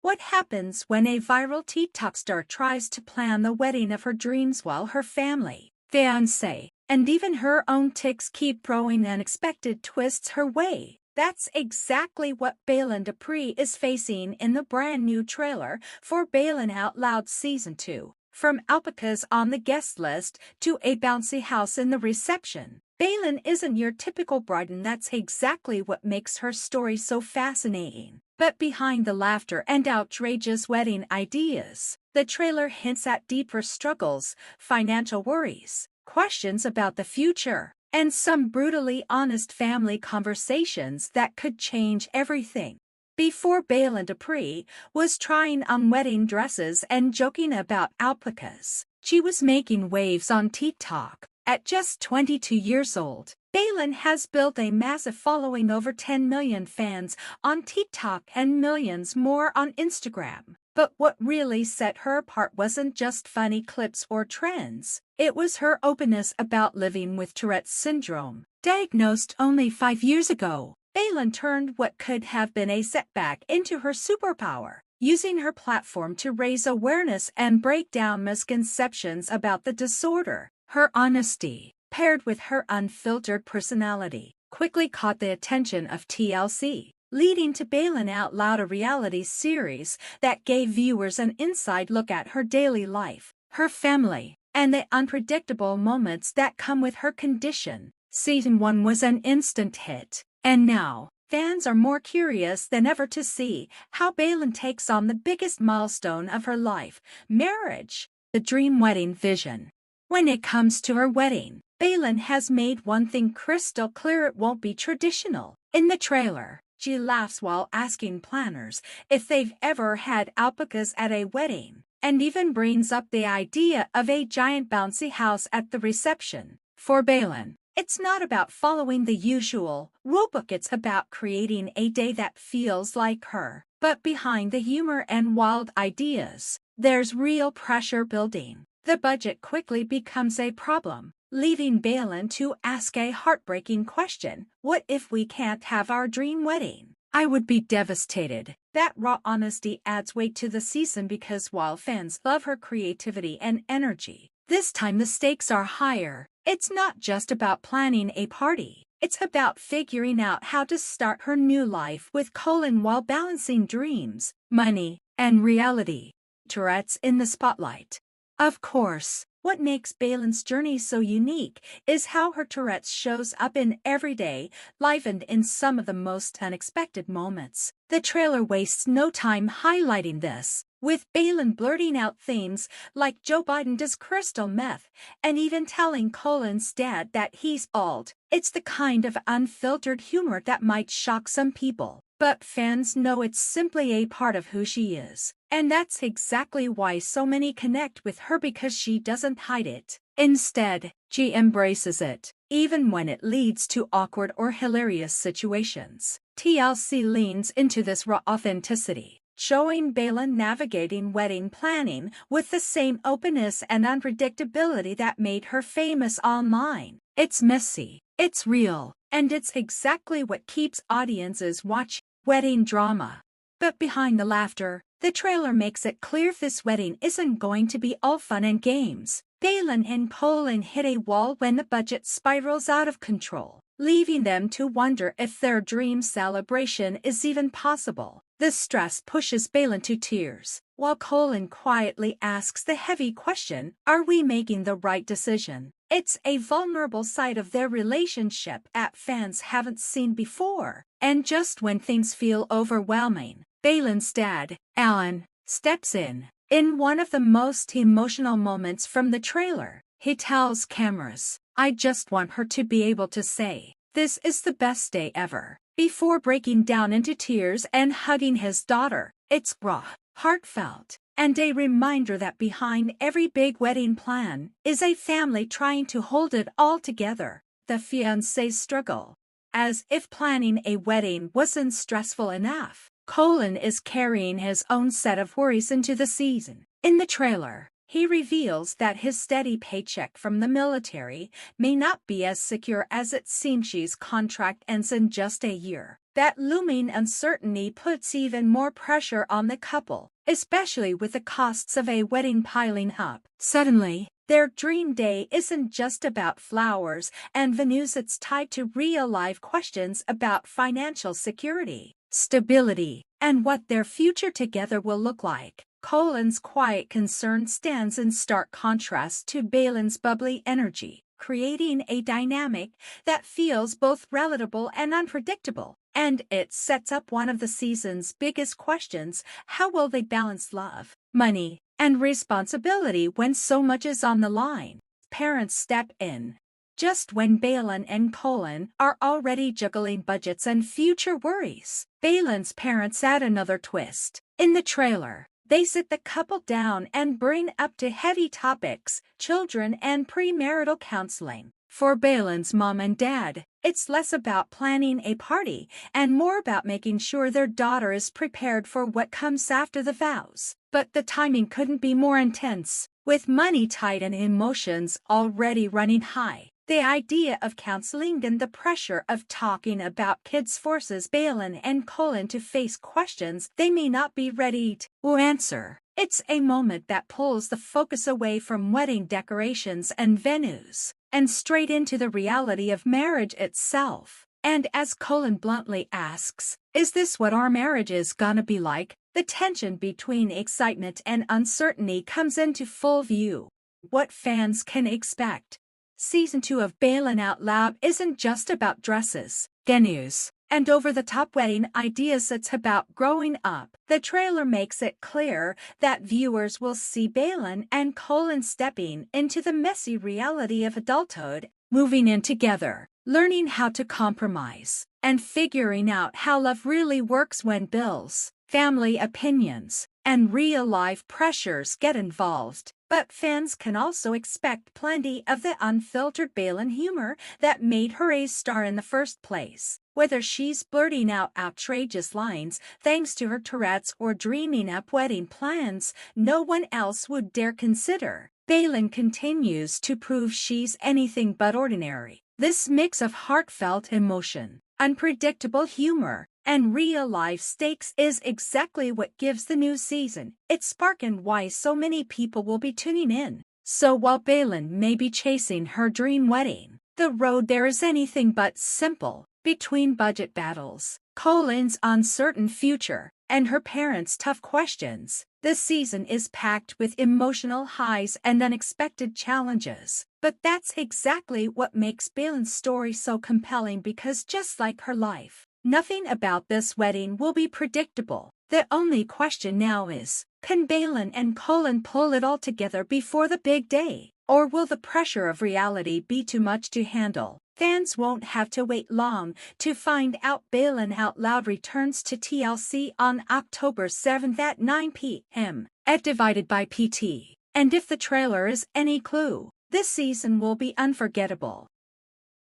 What happens when a viral TikTok star tries to plan the wedding of her dreams while her family, fiancé, and even her own tics keep throwing unexpected twists her way? That's exactly what Baylen Dupree is facing in the brand new trailer for Baylen Out Loud Season 2. From alpacas on the guest list to a bouncy house in the reception, Baylen isn't your typical bride, and that's exactly what makes her story so fascinating. But behind the laughter and outrageous wedding ideas, the trailer hints at deeper struggles, financial worries, questions about the future, and some brutally honest family conversations that could change everything. Before Baylen Dupree was trying on wedding dresses and joking about alpacas, she was making waves on TikTok. At just 22 years old, Baylen has built a massive following, over 10 million fans on TikTok and millions more on Instagram. But what really set her apart wasn't just funny clips or trends. It was her openness about living with Tourette syndrome. Diagnosed only 5 years ago, Baylen turned what could have been a setback into her superpower, using her platform to raise awareness and break down misconceptions about the disorder. Her honesty, paired with her unfiltered personality, quickly caught the attention of TLC, leading to Baylen Out Loud, a reality series that gave viewers an inside look at her daily life, her family, and the unpredictable moments that come with her condition. Season 1 was an instant hit, and now, fans are more curious than ever to see how Baylen takes on the biggest milestone of her life, marriage, the dream wedding vision. When it comes to her wedding, Baylen has made one thing crystal clear: it won't be traditional. In the trailer, she laughs while asking planners if they've ever had alpacas at a wedding, and even brings up the idea of a giant bouncy house at the reception. For Baylen, it's not about following the usual rulebook, it's about creating a day that feels like her. But behind the humor and wild ideas, there's real pressure building. The budget quickly becomes a problem, leaving Baylen to ask a heartbreaking question: what if we can't have our dream wedding? I would be devastated. That raw honesty adds weight to the season, because while fans love her creativity and energy, this time the stakes are higher. It's not just about planning a party. It's about figuring out how to start her new life with Colin while balancing dreams, money, and reality. Tourette's in the spotlight. Of course, what makes Baylen's journey so unique is how her Tourette shows up in everyday life and in some of the most unexpected moments. The trailer wastes no time highlighting this, with Baylen blurting out themes like Joe Biden does crystal meth, and even telling Colin's dad that he's bald. It's the kind of unfiltered humor that might shock some people, but fans know it's simply a part of who she is. And that's exactly why so many connect with her, because she doesn't hide it. Instead, she embraces it, even when it leads to awkward or hilarious situations. TLC leans into this raw authenticity, showing Baylen navigating wedding planning with the same openness and unpredictability that made her famous online. It's messy, it's real, and it's exactly what keeps audiences watching. Wedding drama. But behind the laughter, the trailer makes it clear this wedding isn't going to be all fun and games. Baylen and Colin hit a wall when the budget spirals out of control, leaving them to wonder if their dream celebration is even possible. The stress pushes Baylen to tears, while Colin quietly asks the heavy question: are we making the right decision? It's a vulnerable side of their relationship that fans haven't seen before. And just when things feel overwhelming, Baylen's dad, Balin, steps in. In one of the most emotional moments from the trailer, he tells cameras, "I just want her to be able to say, 'This is the best day ever,' before breaking down into tears and hugging his daughter." It's raw, heartfelt, and a reminder that behind every big wedding plan is a family trying to hold it all together. The fiancé's struggle. As if planning a wedding wasn't stressful enough, Colin is carrying his own set of worries into the season. In the trailer, he reveals that his steady paycheck from the military may not be as secure as it seems. His contract ends in just a year, That looming uncertainty puts even more pressure on the couple, especially with the costs of a wedding piling up. Suddenly, their dream day isn't just about flowers and venues, it's tied to real-life questions about financial security, stability, and what their future together will look like. Colin's quiet concern stands in stark contrast to Baylen's bubbly energy, creating a dynamic that feels both relatable and unpredictable. And it sets up one of the season's biggest questions: how will they balance love, money, and responsibility when so much is on the line? Parents step in just when Baylen and Colin are already juggling budgets and future worries. Baylen's parents add another twist. In the trailer, they sit the couple down and bring up to heavy topics: children and premarital counseling. For Baylen's mom and dad, it's less about planning a party and more about making sure their daughter is prepared for what comes after the vows. But the timing couldn't be more intense. With money tight and emotions already running high, the idea of counseling and the pressure of talking about kids forces Baylen and Colin to face questions they may not be ready to answer. It's a moment that pulls the focus away from wedding decorations and venues and straight into the reality of marriage itself. And as Colin bluntly asks, "Is this what our marriage is gonna be like?" the tension between excitement and uncertainty comes into full view. What fans can expect. Season 2 of Baylen Out Loud isn't just about dresses, venues, and over-the-top wedding ideas. It's about growing up. The trailer makes it clear that viewers will see Baylen and Colin stepping into the messy reality of adulthood, moving in together, learning how to compromise, and figuring out how love really works when bills, family opinions, and real-life pressures get involved. But fans can also expect plenty of the unfiltered Baylen humor that made her a star in the first place. Whether she's blurting out outrageous lines thanks to her Tourette's or dreaming up wedding plans no one else would dare consider, Baylen continues to prove she's anything but ordinary. This mix of heartfelt emotion, unpredictable humor, and real-life stakes is exactly what gives the new season its spark and why so many people will be tuning in. So while Baylen may be chasing her dream wedding, the road there is anything but simple. Between budget battles, Colin's uncertain future, and her parents' tough questions, the season is packed with emotional highs and unexpected challenges. But that's exactly what makes Baylen's story so compelling, because just like her life, nothing about this wedding will be predictable. The only question now is, can Baylen and Colin pull it all together before the big day? Or will the pressure of reality be too much to handle? Fans won't have to wait long to find out. Baylen Out Loud returns to TLC on October 7th at 9 p.m. at Divided by PT. And if the trailer is any clue, this season will be unforgettable.